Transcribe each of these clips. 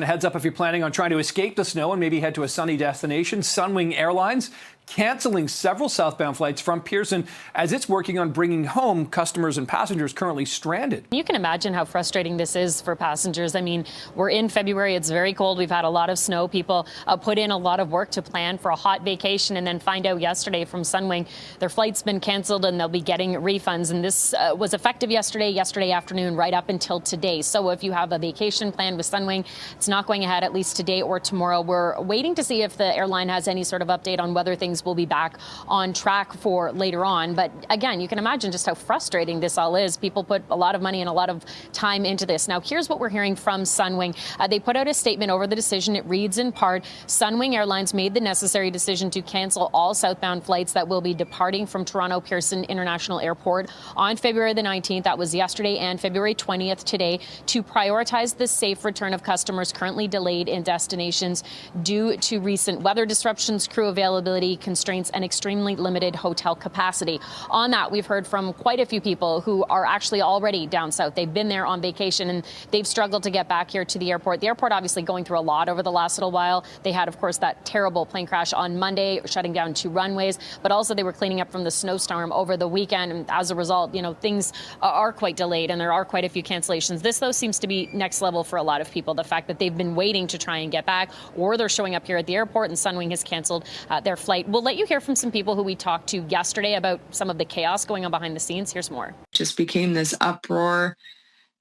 A heads up if you're planning on trying to escape the snow and maybe head to a sunny destination. Sunwing Airlines canceling several southbound flights from Pearson as it's working on bringing home customers and passengers currently stranded. You can imagine how frustrating this is for passengers. I mean, we're in February. It's very cold. We've had a lot of snow. People put in a lot of work to plan for a hot vacation and then find out yesterday from Sunwing their flight's been canceled and they'll be getting refunds. And this was effective yesterday afternoon, right up until today. So if you have a vacation planned with Sunwing, it's not going ahead at least today or tomorrow. We're waiting to see if the airline has any sort of update on whether things will be back on track for later on. But again, you can imagine just how frustrating this all is. People put a lot of money and a lot of time into this. Now, here's what we're hearing from Sunwing. They put out a statement over the decision. It reads in part, Sunwing Airlines made the necessary decision to cancel all southbound flights that will be departing from Toronto Pearson International Airport on February the 19th. That was yesterday, and February 20th today, to prioritize the safe return of customers currently delayed in destinations due to recent weather disruptions, crew availability constraints, and extremely limited hotel capacity. On that, we've heard from quite a few people who are actually already down south. They've been there on vacation and they've struggled to get back here to the airport. The airport obviously going through a lot over the last little while. They had, of course, that terrible plane crash on Monday, shutting down 2 runways, but also they were cleaning up from the snowstorm over the weekend. And as a result, things are quite delayed and there are quite a few cancellations. This, though, seems to be next level for a lot of people. The fact that they've been waiting to try and get back, or they're showing up here at the airport and Sunwing has canceled their flight. We'll let you hear from some people who we talked to yesterday about some of the chaos going on behind the scenes. Here's more. Just became this uproar.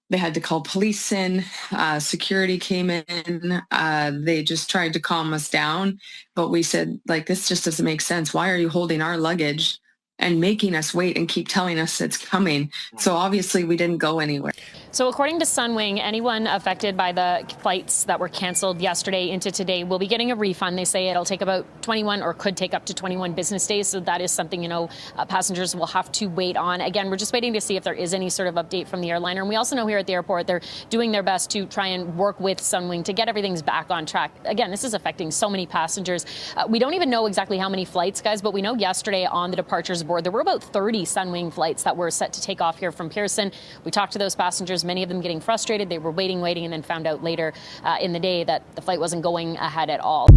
They had to call police in. Security came in. They just tried to calm us down. But we said, this just doesn't make sense. Why are you holding our luggage and making us wait and keep telling us it's coming? So obviously we didn't go anywhere. So according to Sunwing, anyone affected by the flights that were canceled yesterday into today will be getting a refund. They say it'll take about 21 or could take up to 21 business days. So that is something, passengers will have to wait on. Again, we're just waiting to see if there is any sort of update from the airliner. And we also know here at the airport, they're doing their best to try and work with Sunwing to get everything's back on track. Again, this is affecting so many passengers. We don't even know exactly how many flights, guys, but we know yesterday on the departures board, there were about 30 Sunwing flights that were set to take off here from Pearson. We talked to those passengers, many of them getting frustrated. They were waiting, and then found out later in the day that the flight wasn't going ahead at all.